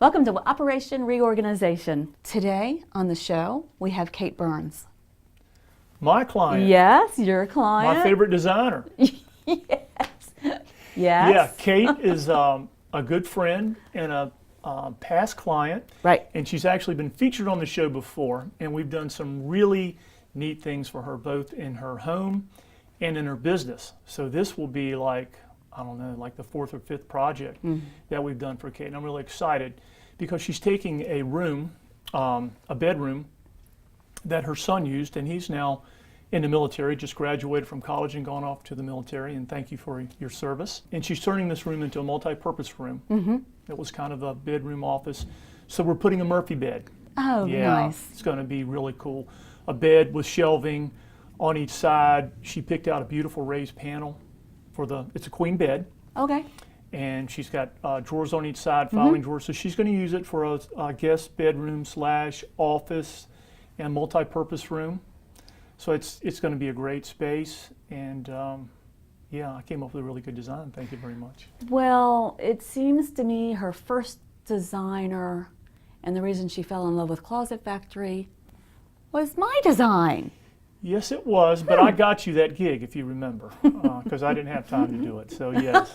Welcome to Operation Reorganization. Today on the show, we have Kate Burns. My client. Yes, your client. My favorite designer. Yes. Yeah, Kate is a good friend and a past client. Right. And she's actually been featured on the show before, and we've done some really neat things for her, both in her home and in her business. So this will be like, I don't know, like the fourth or fifth project that we've done for Kate. And I'm really excited because she's taking a room, a bedroom that her son used, and he's now in the military, just graduated from college and gone off to the military, and thank you for your service. And she's turning this room into a multi-purpose room. It was kind of a bedroom office. So we're putting a Murphy bed. Oh, yeah, nice. It's going to be really cool. A bed with shelving on each side. She picked out a beautiful raised panel for it's a queen bed. Okay. And she's got drawers on each side, filing drawers. So she's going to use it for a guest bedroom / office and multi-purpose room. So it's going to be a great space. And yeah, I came up with a really good design. Thank you very much. Well, it seems to me her first designer and the reason she fell in love with Closet Factory was my design. Yes, it was, but I got you that gig, if you remember, because I didn't have time to do it. So yes.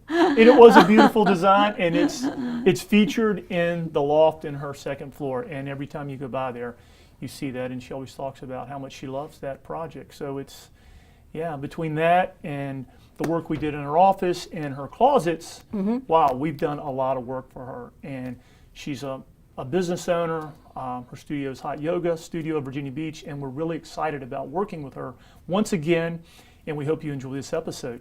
And it was a beautiful design, and it's featured in the loft in her second floor. And every time you go by there, you see that, and she always talks about how much she loves that project. So it's, yeah, between that and the work we did in her office and her closets, wow, we've done a lot of work for her. And she's a business owner. Her studio is Hot Yoga Studio in Virginia Beach, and we're really excited about working with her once again, and we hope you enjoy this episode.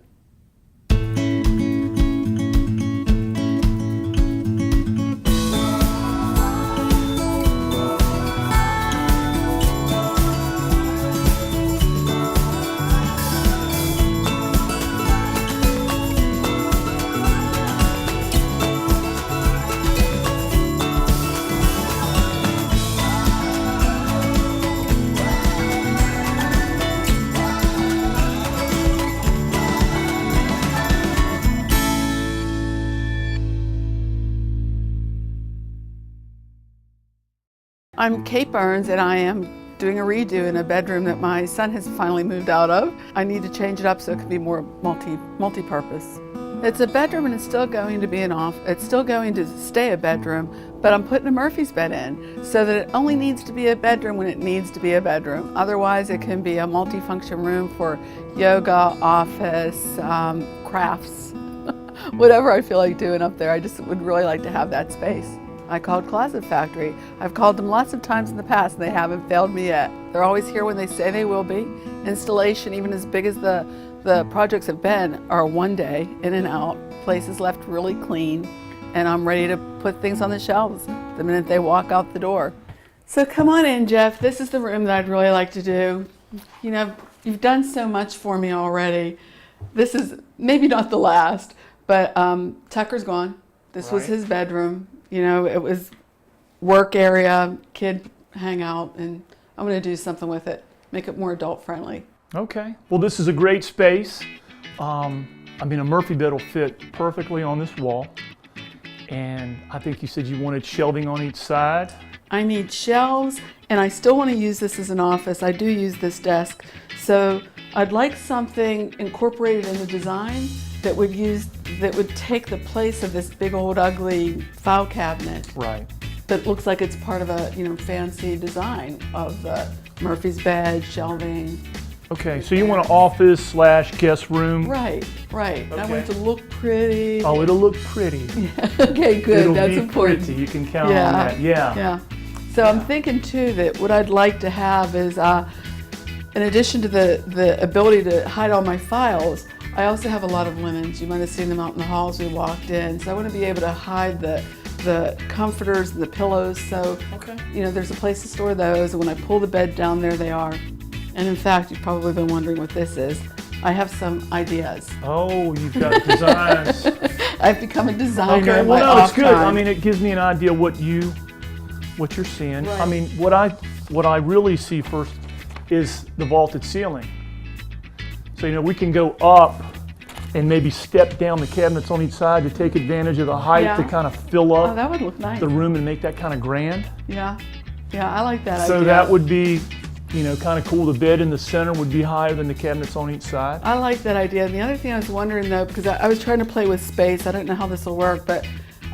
I'm Kate Burns, and I am doing a redo in a bedroom that my son has finally moved out of. I need to change it up so it can be more multi-purpose. It's a bedroom, and it's still going to be it's still going to stay a bedroom, but I'm putting a Murphy's bed in so that it only needs to be a bedroom when it needs to be a bedroom. Otherwise, it can be a multi-function room for yoga, office, crafts, whatever I feel like doing up there. I just would really like to have that space. I called Closet Factory. I've called them lots of times in the past, and they haven't failed me yet. They're always here when they say they will be. Installation, even as big as the projects have been, are one day, in and out. Place is left really clean, and I'm ready to put things on the shelves the minute they walk out the door. So come on in, Jeff. This is the room that I'd really like to do. You know, you've done so much for me already. This is maybe not the last, but Tucker's gone. This was his bedroom. You know, it was work area, kid hangout, and I'm going to do something with it, make it more adult friendly. Okay. Well, this is a great space. I mean, a Murphy bed will fit perfectly on this wall. And I think you said you wanted shelving on each side. I need shelves, and I still want to use this as an office. I do use this desk. So I'd like something incorporated in the design that would take the place of this big old ugly file cabinet. Right. That looks like it's part of a fancy design of the Murphy's bed, shelving. Okay, so you want an office / guest room. Right. Okay. I want it to look pretty. Oh, it'll look pretty. Yeah. Okay, good. It'll That's be important. Pretty. You can count on that. Yeah. So I'm thinking too that what I'd like to have is, in addition to the ability to hide all my files, I also have a lot of linens. You might have seen them out in the halls we walked in. So I want to be able to hide the comforters and the pillows. So, there's a place to store those. And when I pull the bed down, there they are. And in fact, you've probably been wondering what this is. I have some ideas. Oh, you've got designs. I've become a designer. Okay, in well, my no, it's off good. time. I mean, it gives me an idea what you're seeing. Right. I mean, what I really see first is the vaulted ceiling. So, we can go up and maybe step down the cabinets on each side to take advantage of the height to Yeah. kind of fill Oh, up that would look nice. the room and make that kind of grand. Yeah, yeah, I like that So idea. that would be, you know, kind of cool. The bed in the center would be higher than the cabinets on each side. I like that idea. And the other thing I was wondering though, because I was trying to play with space, I don't know how this will work, but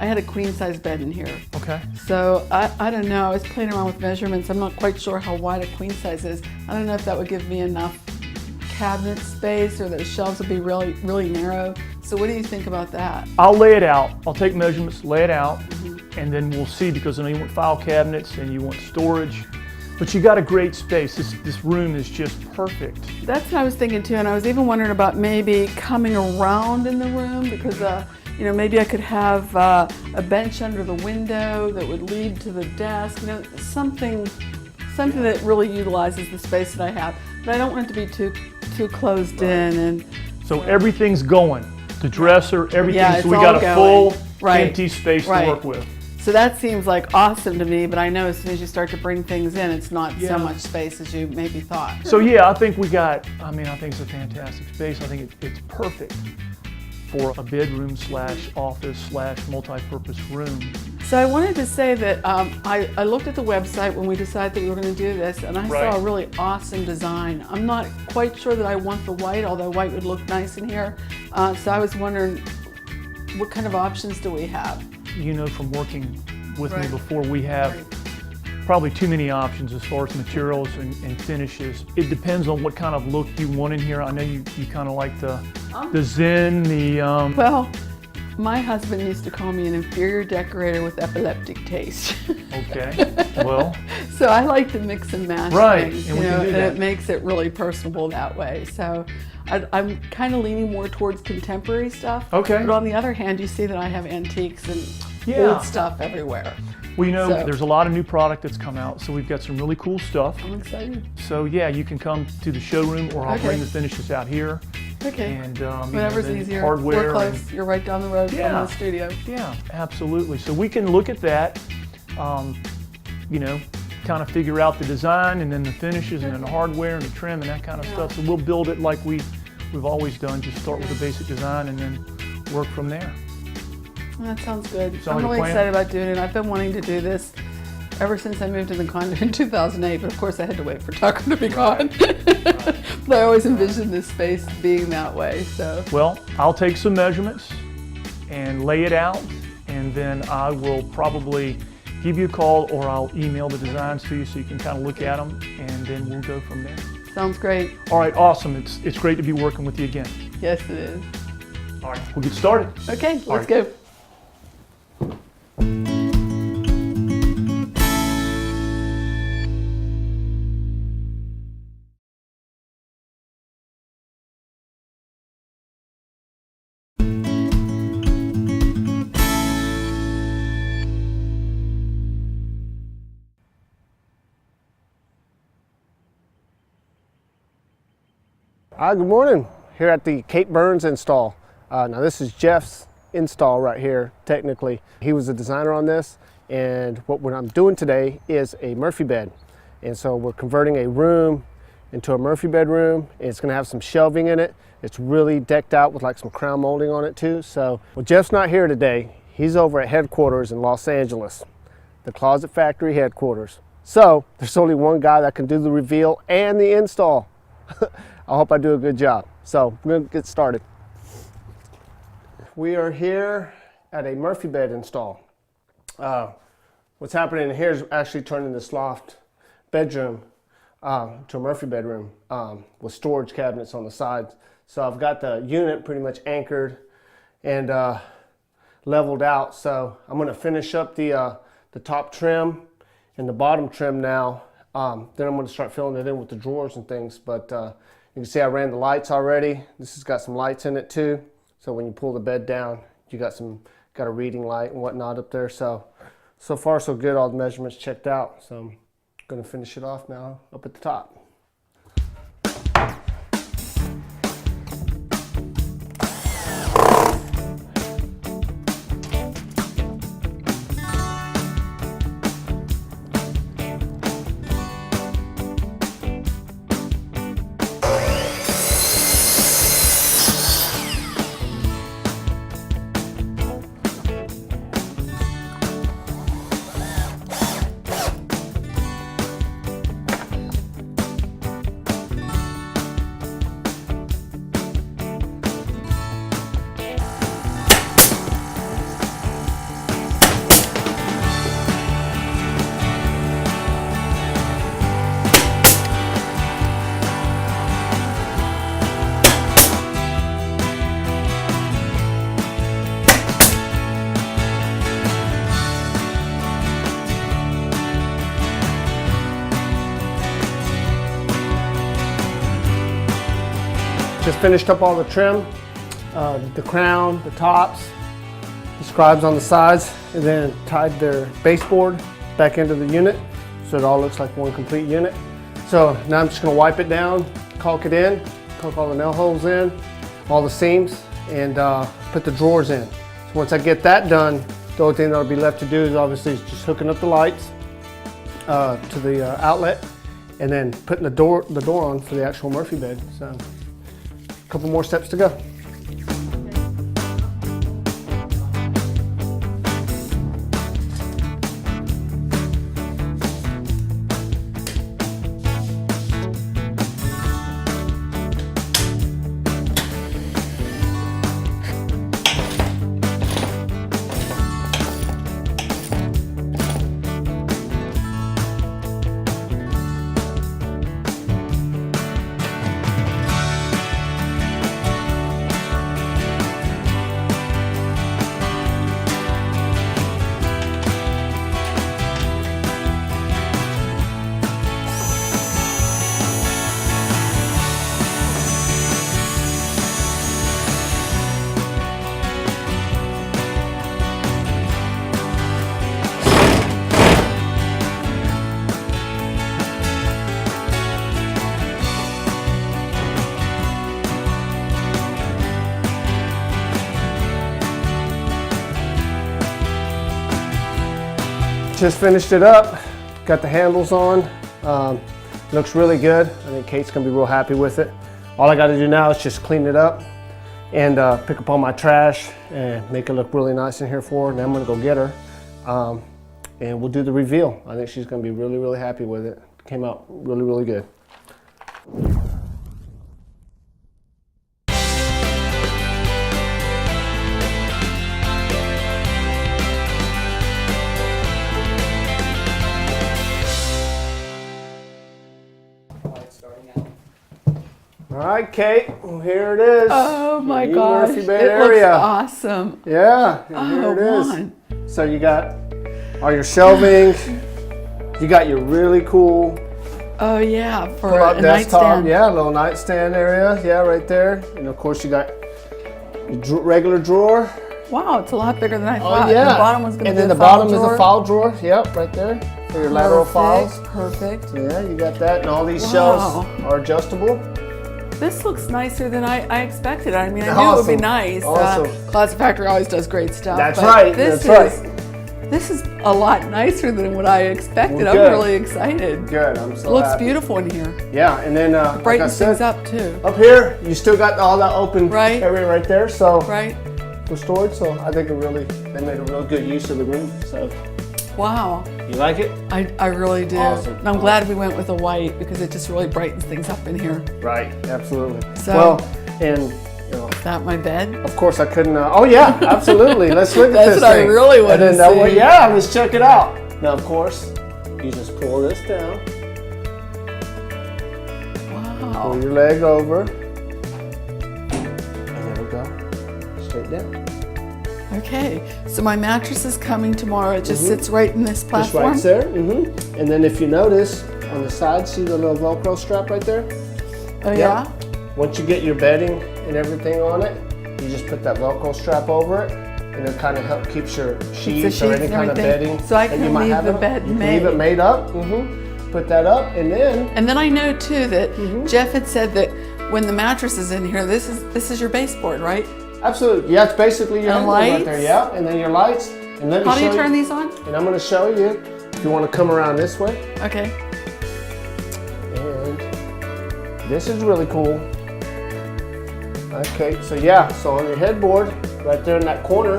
I had a queen size bed in here. Okay. So I don't know, I was playing around with measurements. I'm not quite sure how wide a queen size is. I don't know if that would give me enough cabinet space or those shelves would be really, really narrow. So what do you think about that? I'll lay it out. I'll take measurements, lay it out, and then we'll see, because I know you want file cabinets and you want storage, but you got a great space. This room is just perfect. That's what I was thinking too, and I was even wondering about maybe coming around in the room because you know, maybe I could have a bench under the window that would lead to the desk, you know, something that really utilizes the space that I have. But I don't want it to be too closed in. And So everything's going. The dresser, everything, Yeah, it's so we got all a going. full Right. empty space to Right. work with. so that seems like awesome to me, but I know as soon as you start to bring things in, it's not Yeah. so much space as you maybe thought. So yeah, I think I think it's a fantastic space. I think it's perfect for a bedroom / office / multi-purpose room. So I wanted to say that I looked at the website when we decided that we were going to do this, and I Right. saw a really awesome design. I'm not quite sure that I want the white, although white would look nice in here. So I was wondering, what kind of options do we have? You know, from working with me Right. before, we have probably too many options as far as materials and finishes. It depends on what kind of look you want in here. I know you kind of like the zen, Well, my husband used to call me an inferior decorator with epileptic taste. okay, well, So I like to mix and match Right, things, and you we can know, do and that. it makes it really personable that way. So I'm kind of leaning more towards contemporary stuff. Okay. But on the other hand, you see that I have antiques and Yeah. old stuff everywhere. we know So- there's a lot of new product that's come out, so we've got some really cool stuff. I'm excited. So yeah, you can come to the showroom, or I'll Okay. bring the finishes out here. Okay. And you know, Whatever's then easier. hardware We're close. and- You're right down the road Yeah. from the studio. Yeah, absolutely. So we can look at that, you know, kind of figure out the design and then the finishes and then the hardware and the trim and that kind of stuff. So we'll build it like we've always done. Just start with the basic design and then work from there. Well, that sounds good. Sound I'm like a really plan? excited about doing it. I've been wanting to do this ever since I moved in the condo in 2008, but of course I had to wait for Tucker to be gone. But I always envisioned this space being that way, so. Well, I'll take some measurements and lay it out, and then I will probably give you a call or I'll email the designs to you so you can kind of look at them, and then we'll go from there. Sounds great. All right, awesome. It's great to be working with you again. Yes, it is. All right, we'll get started. Okay, All let's right. go. Hi, good morning. Here at the Kate Burns install. Now this is Jeff's install right here, technically. He was a designer on this, and what I'm doing today is a Murphy bed. And so we're converting a room into a Murphy bedroom, and it's gonna have some shelving in it. It's really decked out with like some crown molding on it too. So, well, Jeff's not here today. He's over at headquarters in Los Angeles, the Closet Factory headquarters. So there's only one guy that can do the reveal and the install. I hope I do a good job. So we're gonna get started. We are here at a Murphy bed install. What's happening here is actually turning this loft bedroom to a Murphy bedroom with storage cabinets on the sides. So I've got the unit pretty much anchored and leveled out. So I'm gonna finish up the top trim and the bottom trim now. Then I'm gonna start filling it in with the drawers and things. But you can see I ran the lights already. This has got some lights in it too. So when you pull the bed down, you got a reading light and whatnot up there. So far so good, all the measurements checked out. So I'm gonna finish it off now up at the top. Just finished up all the trim, the crown, the tops, the scribes on the sides, and then tied their baseboard back into the unit so it all looks like one complete unit. So now I'm just going to wipe it down, caulk it in, caulk all the nail holes in, all the seams, and put the drawers in. So once I get that done, the only thing that'll be left to do is obviously just hooking up the lights to the outlet, and then putting the door on for the actual Murphy bed. So a couple more steps to go. Just finished it up, got the handles on. Looks really good. I think Kate's gonna be real happy with it. All I gotta do now is just clean it up and pick up all my trash and make it look really nice in here for her. And then I'm gonna go get her and we'll do the reveal. I think she's gonna be really, really happy with it. Came out really, really good. All right, Kate, well, here it is. Oh my Your gosh, Murphy bed it looks area. awesome. Yeah, and here Oh, it is. Juan. So you got all your shelving, you got your really cool Oh yeah, for pull-out a desktop. nightstand. Yeah, a little nightstand area. Yeah, right there. And of course you got your regular drawer. Wow, it's a lot bigger than I Oh thought. yeah. The bottom was going to and be then a the file bottom drawer. is a file drawer. Yep, right there for your lateral files. Perfect. Yeah, you got that. And all these Wow. shelves are adjustable. This looks nicer than I expected. I mean, I knew it would Awesome. be nice. Awesome. Closet Factory always does great stuff. That's but right. This That's is, right. This is a lot nicer than what I expected. Well, I'm good. really excited. Good. I'm so It looks happy. beautiful in here. Yeah, and then like I Brightens said, things up too. up here you still got all that open Right. area right there. So Right? for storage. So I think they made a real good use of the room. So Wow. you like it? I really do. Awesome. And I'm glad we went with a white because it just really brightens things up in here. Right. Absolutely. So- well, and you know, Is that my bed? of course I couldn't. Oh yeah, absolutely. Let's look at That's this what I thing. really wanna And then that way- see. yeah, let's check it out. Now of course, you just pull this down, Wow. pull your leg over, and there we go, straight down. Okay, so my mattress is coming tomorrow. It just sits right in this Just platform. right there. And then if you notice on the side, see the little Velcro strap right there? Oh yeah? Once you get your bedding and everything on it, you just put that Velcro strap over it, and it kind of keeps your sheets or any and kind of everything. bedding So I that can you might leave have the it. bed You can leave it made up. Put that up, and then And then I know too that Jeff had said that when the mattress is in here, this is your baseboard, right? absolutely, yeah, it's basically your And headboard right lights? there. Yeah, and then your lights. And let me How do you show turn these on? And I'm going to show you if you want to come around this way. Okay. And this is really cool. Okay, so yeah, so on your headboard, right there in that corner,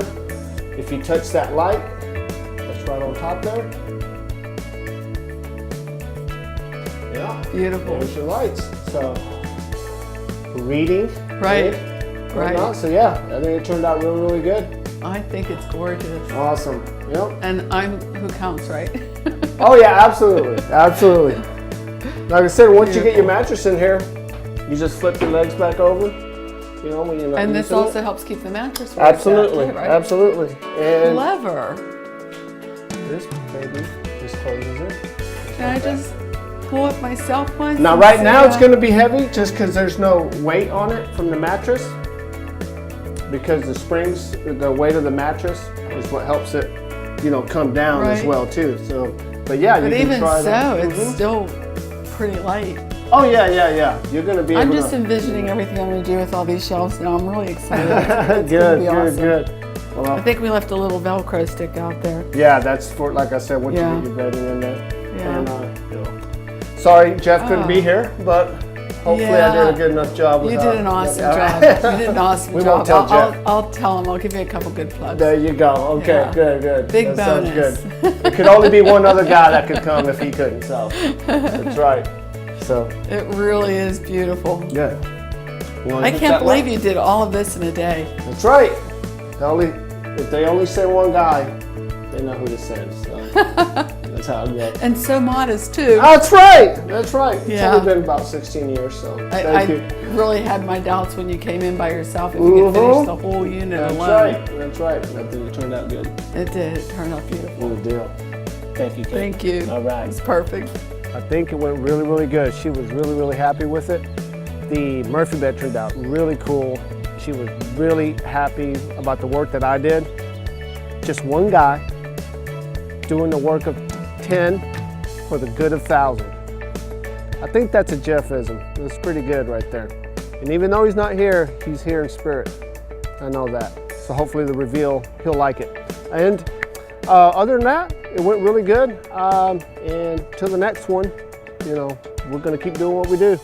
if you touch that light, that's right on top there. Yeah, Beautiful. there's your lights. So, for reading. Right, Right. right. So yeah, I think it turned out really, really good. I think it's gorgeous. Awesome. Yep. And I'm who counts, right? Oh yeah, absolutely, absolutely. Like I said, once you get your mattress in here, you just flip your legs back over. You know, when you're not And this using it. also helps keep the mattress where it's at, Absolutely, too, right? absolutely. And Clever. this baby just closes it. Can I just pull it myself once. Now, and right see, now it's going to be heavy just because there's no weight on it from the mattress. Because the springs, the weight of the mattress is what helps it, come down as Right. well too. So, but yeah, you But can even try so, that. it's Mhm. still pretty light. Oh yeah. You're going to be I'm able just to. envisioning everything I'm going to do with all these shelves now. I'm really excited. It's Good, gonna be awesome. good. Well, I think we left a little Velcro stick out there. yeah, that's for, like I said, once Yeah. you get your bedding in there. Yeah. And, sorry, Jeff couldn't be here, but hopefully I did a good enough job. You without- did an awesome Yeah. job. You did an awesome We job. won't tell Jeff. I'll tell him. I'll give you a couple good plugs. There you go. Okay, Yeah. good. Big that sounds bonus. good. There could only be one other guy that could come if he couldn't. So that's right. So It really is beautiful. good. I can't believe you did all of this in a day. That's right. If they only send one guy, they know who to send. So that's how it goes. And so modest too. That's right. That's right. It's Yeah. only been about 16 years. So I thank you. really had my doubts when you came in by yourself if you could finish the whole unit That's alone. right. That's right. I think it turned out good. It did. It turned out beautiful. Good deal. Thank you, Kate. Thank you. All right. It's perfect. I think it went really, really good. She was really, really happy with it. The Murphy bed turned out really cool. She was really happy about the work that I did. Just one guy doing the work of 10 for the good of 1,000. I think that's a Jeffism. It's pretty good right there. And even though he's not here, he's here in spirit. I know that. So hopefully the reveal, he'll like it. And other than that, it went really good. And till the next one, we're gonna keep doing what we do.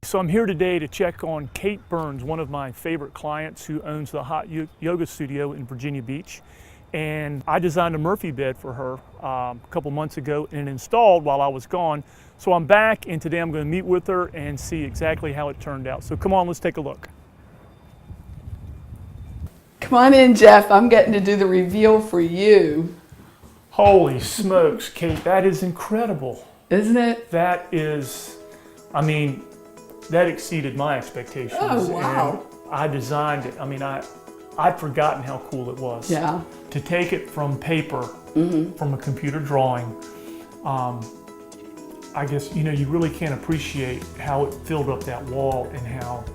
So I'm here today to check on Kate Burns, one of my favorite clients who owns the hot yoga studio in Virginia Beach. And I designed a Murphy bed for her a couple months ago and installed while I was gone. So I'm back, and today I'm going to meet with her and see exactly how it turned out. So come on, let's take a look. Come on in, Jeff. I'm getting to do the reveal for you. Holy smokes, Kate, that is incredible. Isn't it? That is, that exceeded my expectations. Oh, wow. And I designed it. I'd forgotten how cool it was. Yeah. To take it from paper, from a computer drawing, I guess, you really can't appreciate how it filled up that wall and how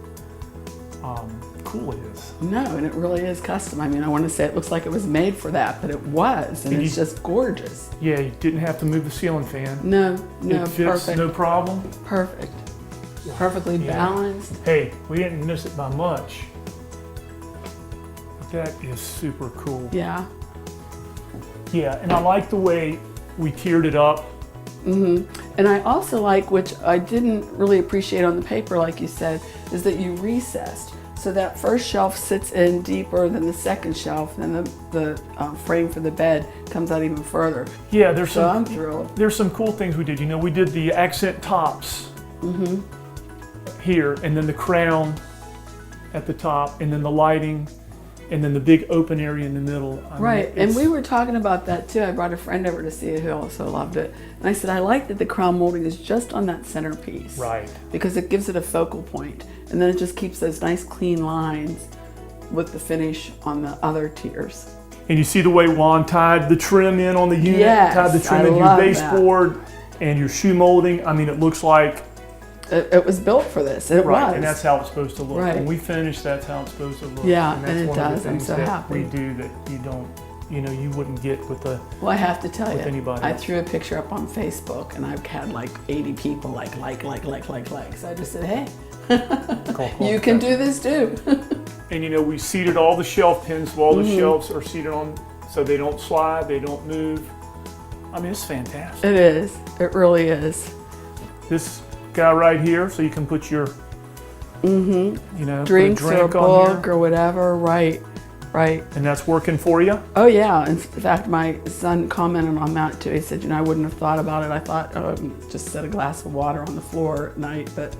cool it is. No, and it really is custom. I want to say it looks like it was made for that, but it was, and it's just gorgeous. Yeah, you didn't have to move the ceiling fan. No, It fits, perfect. no problem. Perfect. Perfectly balanced. Hey, we didn't miss it by much. That is super cool. Yeah. Yeah, and I like the way we tiered it up. And I also like, which I didn't really appreciate on the paper, like you said, is that you recessed. So that first shelf sits in deeper than the second shelf, and the frame for the bed comes out even further. Yeah, there's So I'm thrilled. There's some cool things we did. We did the accent tops here, and then the crown at the top, and then the lighting, and then the big open area in the middle. Right, and we were talking about that too. I brought a friend over to see it who also loved it. And I said, I like that the crown molding is just on that centerpiece. Right. Because it gives it a focal point. And then it just keeps those nice clean lines with the finish on the other tiers. And you see the way Juan tied the trim in on the unit, Yes, tied the trim I in your love that. baseboard and your shoe molding. It looks like It was built for this, and it was. and that's how it's supposed to look. Right. When we finish, that's how it's supposed to look. Yeah, that's and it one does. Of the I'm things so that happy. we do that you don't, you wouldn't get with the. Well, I have to tell you, anybody I else. threw a picture up on Facebook, and I've had like 80 people like. So I just said, hey, you can do this too. And we seated all the shelf pins, so all the Mm-hmm. shelves are seated on, so they don't slide, they don't move. It's fantastic. It is. It really is. This guy right here, so you can put your, put Drinks a or a drink on book here, or whatever. Right. and that's working for you. Oh yeah. In fact, my son commented on that too. He said, I wouldn't have thought about it. I thought just set a glass of water on the floor at night, but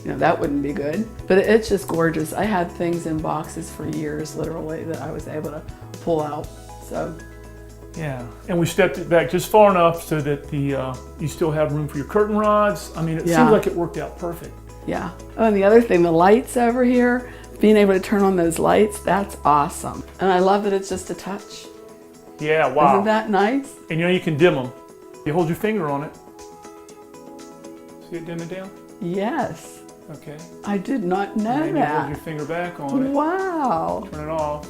that wouldn't be good. But it's just gorgeous. I had things in boxes for years, literally, that I was able to pull out. So Yeah, and we stepped it back just far enough so that the you still have room for your curtain rods. I mean, it Yeah. seems like it worked out perfect. Yeah. Oh, and the other thing, the lights over here, being able to turn on those lights, that's awesome. And I love that it's just a touch. Yeah, wow. Isn't that nice? And you know you can dim them. You hold your finger on it. See it dimming down? Yes. Okay. I did not know And then you hold that. your finger back on it. Wow. Turn it off.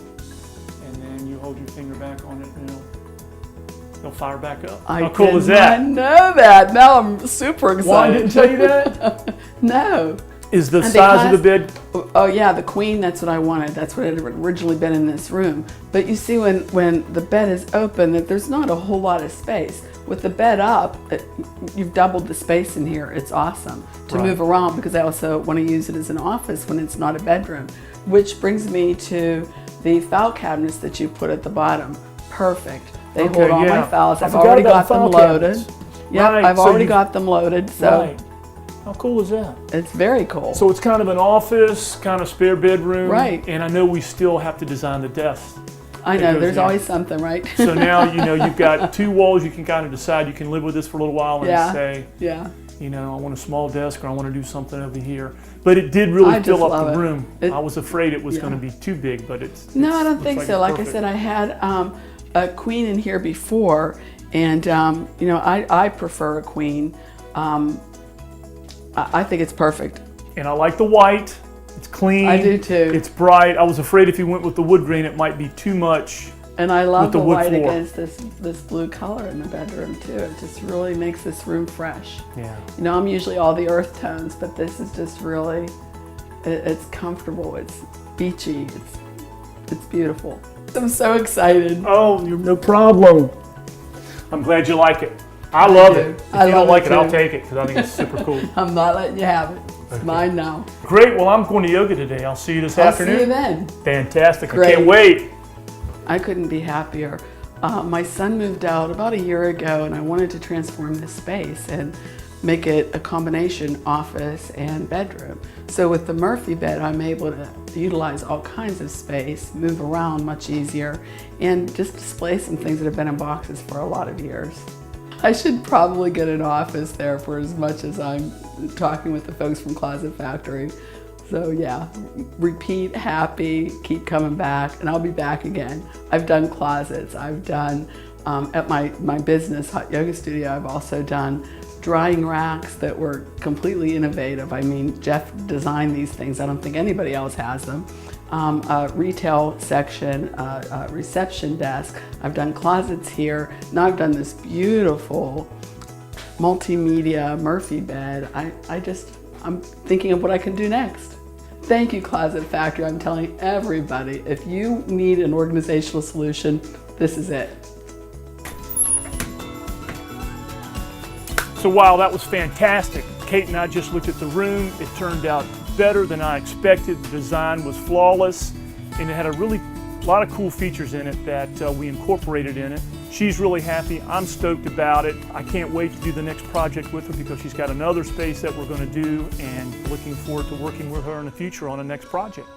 And then you hold your finger back on it and it'll fire back up. I How cool did is that? not know that. Now I'm super excited. Why didn't tell you that? No. Is the And size of the bed? Oh yeah, the queen, that's what I wanted. That's what had originally been in this room. But you see when the bed is open that there's not a whole lot of space. With the bed up, you've doubled the space in here. It's awesome to Right. move around because I also want to use it as an office when it's not a bedroom. Which brings me to the file cabinets that you put at the bottom. Perfect. They Okay, hold all yeah. my files. I I've forgot already about got the them file loaded. cabinets. Yep, Right, I've so already you- got them loaded. So Right. How cool is that? it's very cool. So it's kind of an office, kind of spare bedroom. Right. And I know we still have to design the desk. I that know, goes there's in. always something, right? So now, you've got two walls you can kind of decide you can live with this for a little while and Yeah. say, Yeah. I want a small desk or I want to do something over here. But it did really I fill just up love the it. room. I was afraid it was Yeah. going to be too big, but it's No, I don't looks think like so. it's Like I perfect. said, I had a queen in here before, and I prefer a queen. I think it's perfect. And I like the white. It's clean. I do too. It's bright. I was afraid if you went with the wood grain, it might be too much. And I love with the the wood white floor. against this blue color in the bedroom too. It just really makes this room fresh. Yeah. I'm usually all the earth tones, but this is just really, it's comfortable. It's beachy. It's beautiful. I'm so excited. Oh, no problem. I'm glad you like it. I love do. it. If I you love don't like it it, I'll too. take it because I think it's super cool. I'm not letting you have it. It's mine now. Great. Well, I'm going to yoga today. I'll see you this I'll see you afternoon. then. Fantastic. I Great. can't wait. I couldn't be happier. My son moved out about a year ago and I wanted to transform this space and make it a combination office and bedroom. So with the Murphy bed, I'm able to utilize all kinds of space, move around much easier, and just display some things that have been in boxes for a lot of years. I should probably get an office there for as much as I'm talking with the folks from Closet Factory. So yeah, repeat, happy, keep coming back, and I'll be back again. I've done closets. I've done, at my business, Hot Yoga Studio, I've also done drying racks that were completely innovative. I mean, Jeff designed these things. I don't think anybody else has them. A retail section, a reception desk. I've done closets here. Now I've done this beautiful multimedia Murphy bed. I'm thinking of what I can do next. Thank you, Closet Factory. I'm telling everybody, if you need an organizational solution, this is it. So wow, that was fantastic. Kate and I just looked at the room. It turned out better than I expected. The design was flawless, and it had a lot of cool features in it that we incorporated in it. She's really happy. I'm stoked about it. I can't wait to do the next project with her because she's got another space that we're going to do, and looking forward to working with her in the future on the next project.